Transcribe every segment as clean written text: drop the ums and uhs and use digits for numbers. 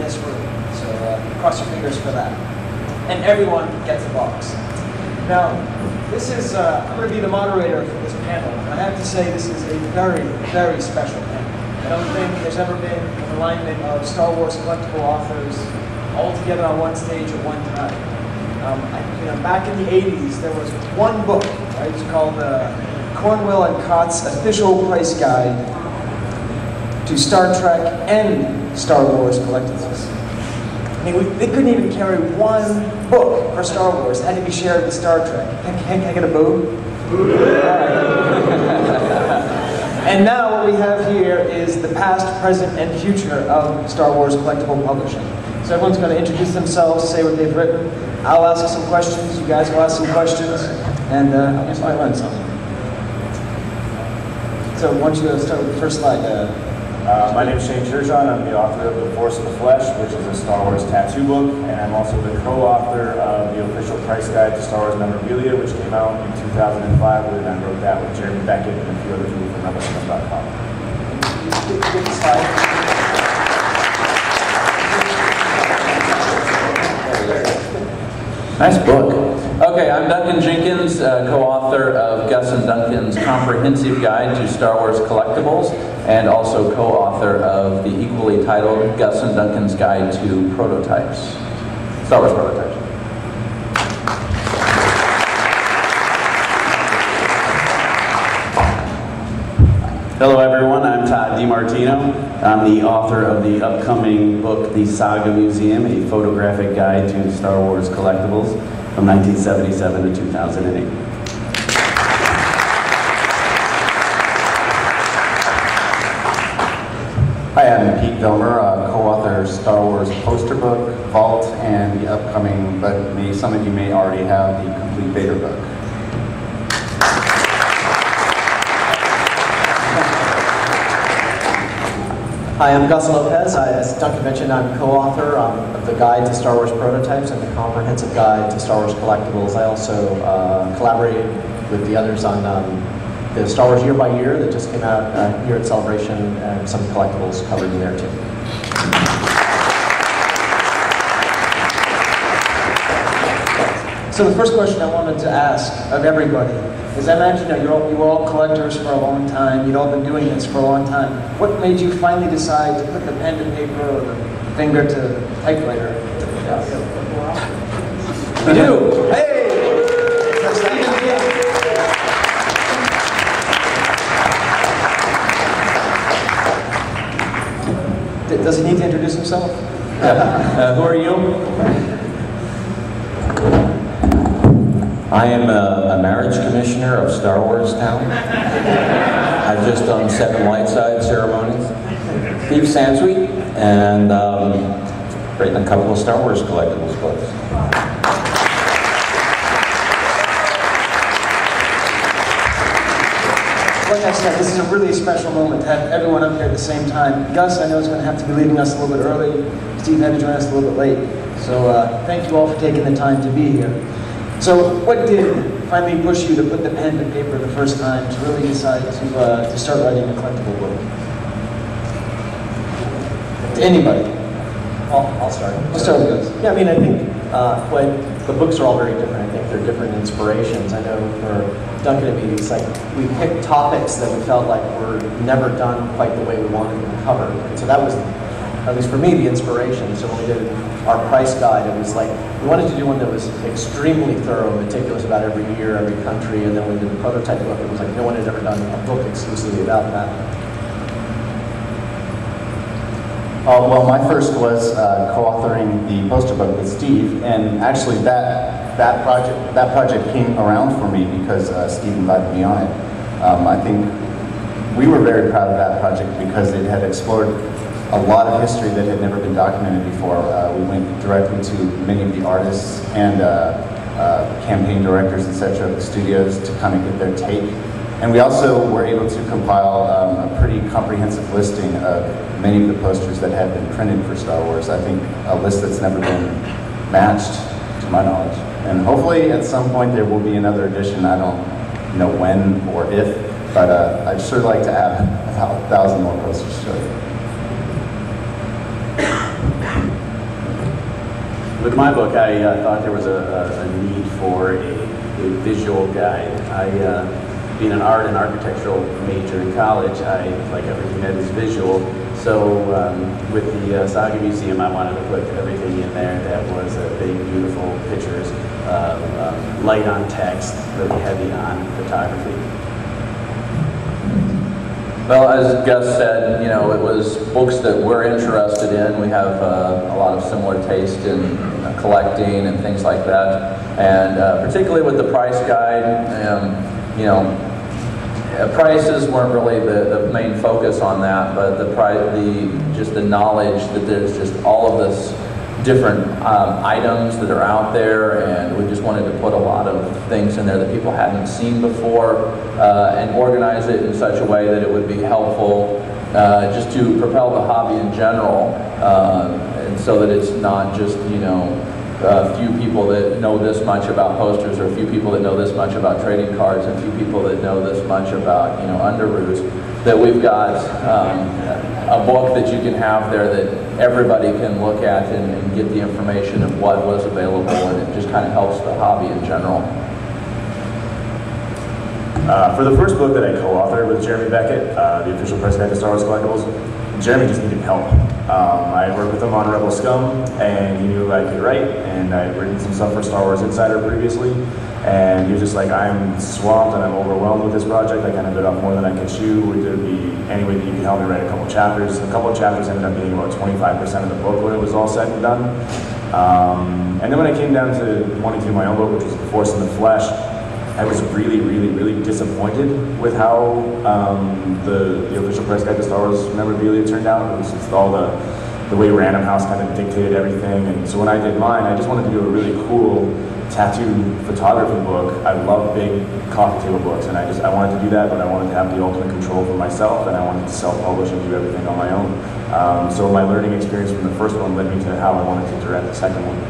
this room. So cross your fingers for that. And everyone gets a box. Now, this is, I'm going to be the moderator for this panel. And I have to say this is a very, very special panel. I don't think there's ever been an alignment of Star Wars collectible authors all together on one stage at one time. Back in the 80s, there was one book, right? It's called Cornwell and Cott's Official Price Guide to Star Trek and Star Wars Collectibles. I mean, they couldn't even carry one book for Star Wars. It had to be shared with Star Trek. Can I get a boo? All right. And now what we have here is the past, present, and future of Star Wars collectible publishing. So everyone's going to introduce themselves, say what they've written. I'll ask some questions, you guys will ask some questions, and I guess I might learn something. So why don't you start with the first slide. My name is Shane Churchon. I'm the author of The Force of the Flesh, which is a Star Wars tattoo book, and I'm also the co-author of the Official Price Guide to Star Wars Memorabilia, which came out in 2005, and I wrote that with Jeremy Beckett and a few other people from Rebelsmith.com. Nice book. Okay, I'm Duncan Jenkins, co-author of Gus and Duncan's Comprehensive Guide to Star Wars Collectibles, and also co-author of the equally titled Gus and Duncan's Guide to Prototypes, Star Wars Prototypes. Hello everyone, I'm Todd DiMartino. I'm the author of the upcoming book, The Saga Museum, a photographic guide to Star Wars collectibles from 1977 to 2008. Hi, I'm Pete Vilmer, co-author of Star Wars poster book, Vault, and the upcoming, but some of you may already have, the complete Vader book. Hi, I'm Gus Lopez. As Duncan mentioned, I'm co-author of the Guide to Star Wars Prototypes and the Comprehensive Guide to Star Wars Collectibles. I also collaborated with the others on the Star Wars Year by Year that just came out here at Celebration, and some collectibles covered in there too. So the first question I wanted to ask of everybody is, I imagine you were all collectors for a long time, you'd all been doing this for a long time. What made you finally decide to put the pen to paper or the finger to the typewriter? You do? Hey! Does he need to introduce himself? Who are you? I am a marriage commissioner of Star Wars Town. I've just done 7 light side ceremonies. Steve Sansweet, and written a couple of Star Wars collectibles books. Like I said, this is a really special moment to have everyone up here at the same time. Gus, I know, is going to have to be leaving us a little bit early. Steve had to join us a little bit late. So thank you all for taking the time to be here. So what did finally push you to put the pen to paper the first time, to really decide to start writing a collectible book? To anybody? I'll start. We'll start with Gus. Yeah, I mean, I think the books are all very different. I think they're different inspirations. I know for Duncan and me, it's like we picked topics that we felt like were never done quite the way we wanted them covered. And so that was, at least for me, the inspiration. So when we did our price guide, it was like, we wanted to do one that was extremely thorough, meticulous about every year, every country, and then when we did the prototype book, it was like no one had ever done a book exclusively about that. Well, my first was co-authoring the poster book with Steve, and actually that project came around for me because Steve invited me on it. I think we were very proud of that project because it had explored a lot of history that had never been documented before. We went directly to many of the artists and campaign directors, etc., of the studios to kind of get their take. And we also were able to compile a pretty comprehensive listing of many of the posters that had been printed for Star Wars. I think a list that's never been matched, to my knowledge. And hopefully at some point there will be another edition. I don't know when or if, but I'd sure like to add 1,000 more posters to it. With my book, I thought there was a need for a visual guide. Being an art and architectural major in college, I like everything that is visual. So with the Saga Museum, I wanted to put everything in there that was big, beautiful pictures, light on text, really heavy on photography. Well, as Gus said, you know, it was books that we're interested in. We have a lot of similar taste in collecting and things like that. And particularly with the price guide, you know, prices weren't really the main focus on that, but just the knowledge that there's just all of this different items that are out there, and we just wanted to put a lot of things in there that people hadn't seen before, and organize it in such a way that it would be helpful just to propel the hobby in general, and so that it's not just, you know, a few people that know this much about posters, or a few people that know this much about trading cards, and a few people that know this much about, you know, underoos. That we've got a book that you can have there that everybody can look at and get the information of what was available, and it just kind of helps the hobby in general. For the first book that I co-authored with Jeremy Beckett, the official price guide to Star Wars Collectibles, Jeremy just needed help. I worked with him on Rebel Scum, and he knew I could write, and I had written some stuff for Star Wars Insider previously, and he was just like, I'm swamped and I'm overwhelmed with this project. I kind of bit off more than I could chew. Would there be any way that you could help me write a couple chapters? A couple of chapters ended up being about 25% of the book when it was all said and done. And then when I came down to wanting to do my own book, which was The Force in the Flesh, I was really, really, really disappointed with how the official price guide to Star Wars memorabilia turned out. It was just all the way Random House kind of dictated everything. And so when I did mine, I just wanted to do a really cool tattoo photography book. I love big coffee table books, and I wanted to do that, but I wanted to have the ultimate control for myself, and I wanted to self-publish and do everything on my own. So my learning experience from the first one led me to how I wanted to direct the second one.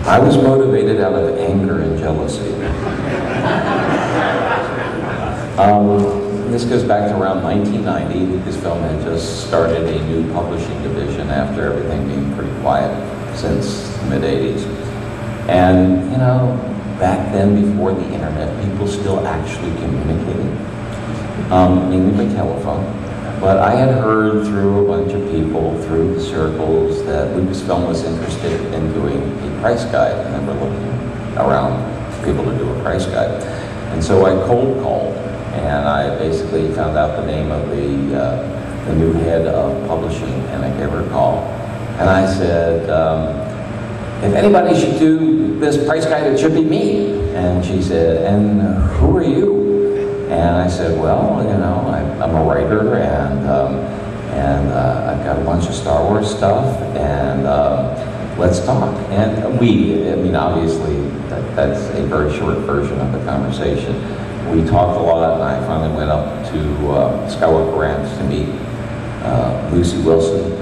I was motivated out of anger and jealousy. This goes back to around 1990. Lucasfilm had just started a new publishing division after everything being pretty quiet since the mid-'80s. And, you know, back then, before the internet, people still actually communicated, mainly by telephone. But I had heard through a bunch of people, through the circles, that Lucasfilm was interested in doing a price guide, and they were looking around for people to do a price guide. And so I cold called, and I basically found out the name of the new head of publishing, and I gave her a call. And I said, if anybody should do this price guide, it should be me. And she said, and who are you? And I said, well, you know, I'm a writer, and I've got a bunch of Star Wars stuff, and let's talk. And I mean, obviously, that's a very short version of the conversation. We talked a lot, and I finally went up to Skywalker Ranch to meet Lucy Wilson.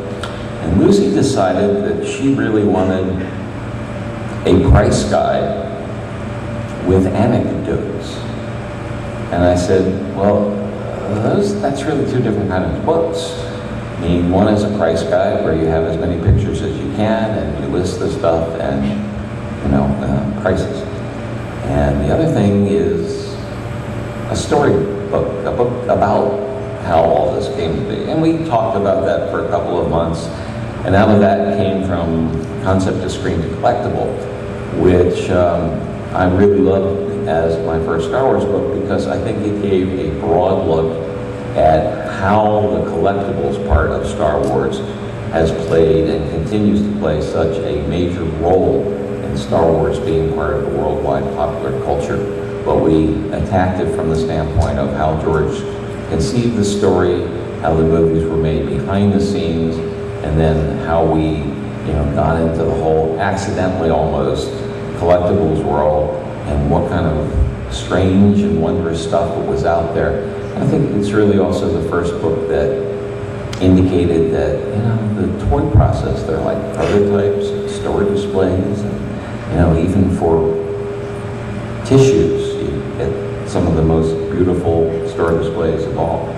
And Lucy decided that she really wanted a price guide with anecdotes. And I said, well, that's really two different kinds of books. I mean, one is a price guide where you have as many pictures as you can, and you list the stuff and, you know, prices. And the other thing is a story book, a book about how all this came to be. And we talked about that for a couple of months, and out of that came from concept to screen to collectible, which I really loved as my first Star Wars book, because I think it gave a broad look at how the collectibles part of Star Wars has played and continues to play such a major role in Star Wars being part of the worldwide popular culture. But we attacked it from the standpoint of how George conceived the story, how the movies were made behind the scenes, and then how we, you know, got into the whole, accidentally almost, collectibles world, and what kind of strange and wondrous stuff was out there. I think it's really also the first book that indicated that, you know, the toy process, they're like prototypes, store displays, and, you know, even for tissues, you get some of the most beautiful store displays of all.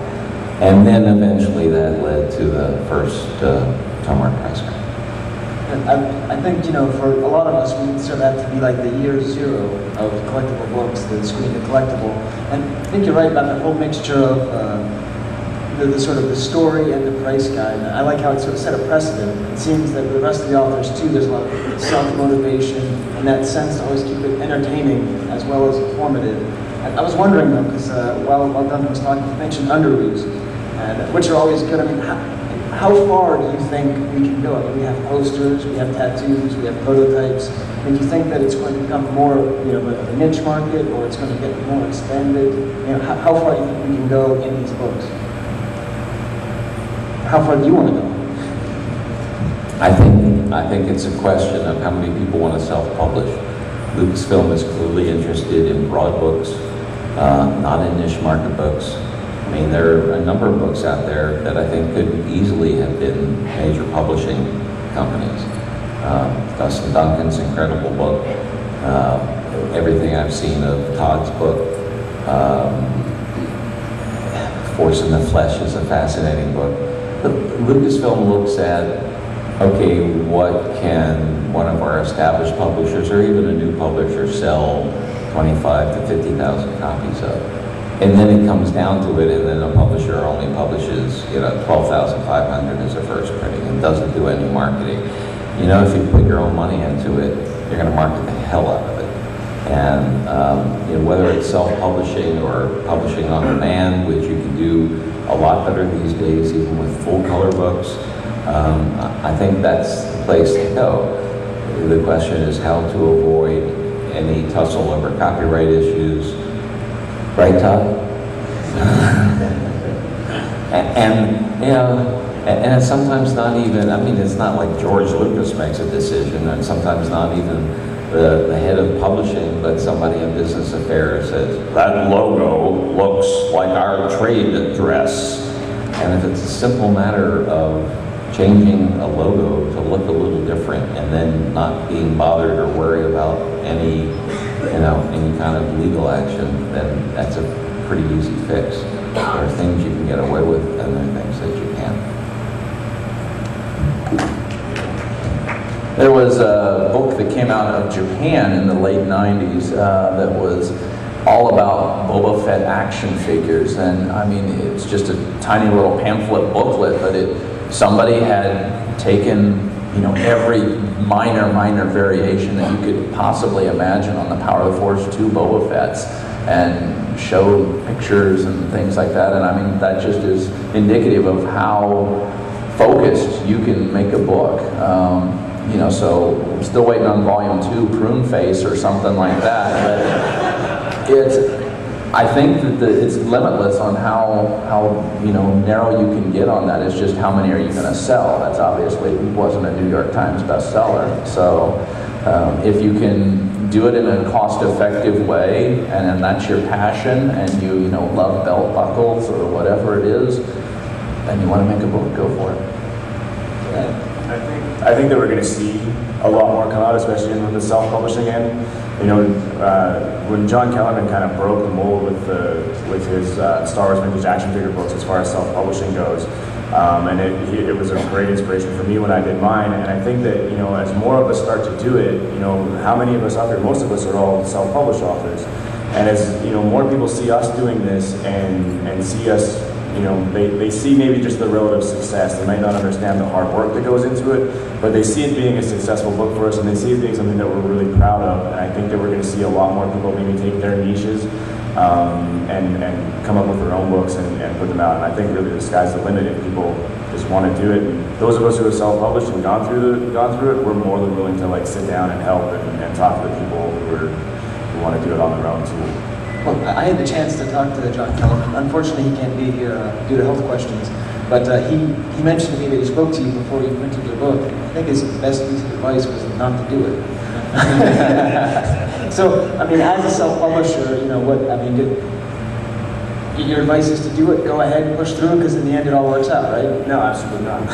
And then eventually that led to the first Tomar price guide. I think, you know, for a lot of us, we consider that to be like the year zero of collectible books, the Screen to Collectible. And I think you're right about that whole mixture of the sort of the story and the price guide. And I like how it sort of set a precedent. It seems that the rest of the authors too, there's a lot of self-motivation and that sense to always keep it entertaining as well as informative. And I was wondering though, because while Duncan was talking, you mentioned underoos, and which are always good. I mean, how far do you think we can go? I mean, we have posters, we have tattoos, we have prototypes. I mean, do you think that it's going to become more, you know, of a niche market, or it's going to get more expanded? You know, how far do you think we can go in these books? How far do you want to go? I think it's a question of how many people want to self-publish. Lucasfilm is clearly interested in broad books, not in niche market books. I mean, there are a number of books out there that I think could easily have been major publishing companies. Gus and Duncan's incredible book, everything I've seen of Todd's book, Force in the Flesh is a fascinating book. Lucasfilm looks at, okay, what can one of our established publishers or even a new publisher sell 25 to 50,000 copies of? And then it comes down to it, and then a publisher only publishes, you know, 12,500 as a first printing and doesn't do any marketing. You know, if you put your own money into it, you're going to market the hell out of it. And you know, whether it's self-publishing or publishing on demand, which you can do a lot better these days, even with full-color books, I think that's the place to go. The question is how to avoid any tussle over copyright issues. Right, Todd? and you know, and it's sometimes not even, I mean, it's not like George Lucas makes a decision, and sometimes not even the head of publishing, but somebody in business affairs says, that logo looks like our trade dress. And if it's a simple matter of changing a logo to look a little different and then not being bothered or worried about any, you know, any kind of legal action, then that's a pretty easy fix. There are things you can get away with, and there are things that you can't. There was a book that came out of Japan in the late 90s that was all about Boba Fett action figures. And I mean, it's just a tiny little pamphlet booklet, but somebody had taken, you know, every minor variation that you could possibly imagine on the Power of the Force 2 Boba Fett's and showed pictures and things like that. And I mean, that just is indicative of how focused you can make a book. You know, so I'm still waiting on volume 2, Prune Face or something like that. But I think that it's limitless on how you know, narrow you can get on that. It's just how many are you going to sell. That's obviously wasn't a New York Times bestseller. So if you can do it in a cost-effective way, and that's your passion, and you know, love belt buckles or whatever it is, and you want to make a book, go for it. Yeah. I think that we're going to see a lot more come out, especially in the self-publishing end. You know, when John Kellerman kind of broke the mold with his Star Wars vintage action figure books as far as self-publishing goes, and it was a great inspiration for me when I did mine. And I think that, you know, as more of us start to do it, you know, how many of us out there? Most of us are all self-published authors, and as you know, more people see us doing this and see us. You know, they see maybe just the relative success. They might not understand the hard work that goes into it, but they see it being a successful book for us, and they see it being something that we're really proud of. And I think that we're going to see a lot more people maybe take their niches and come up with their own books and put them out. And I think really the sky's the limit if people just want to do it. And those of us who have self-published and gone through it, we're more than willing to like sit down and help and talk to the people who want to do it on their own too. Well, I had the chance to talk to John Kellerman. Unfortunately, he can't be here due to health questions. But he mentioned to me that he spoke to you before you printed your book. I think his best piece of advice was not to do it. So, I mean, as a self-publisher, you know, your advice is to do it, go ahead and push through, because in the end it all works out, right? No, absolutely not.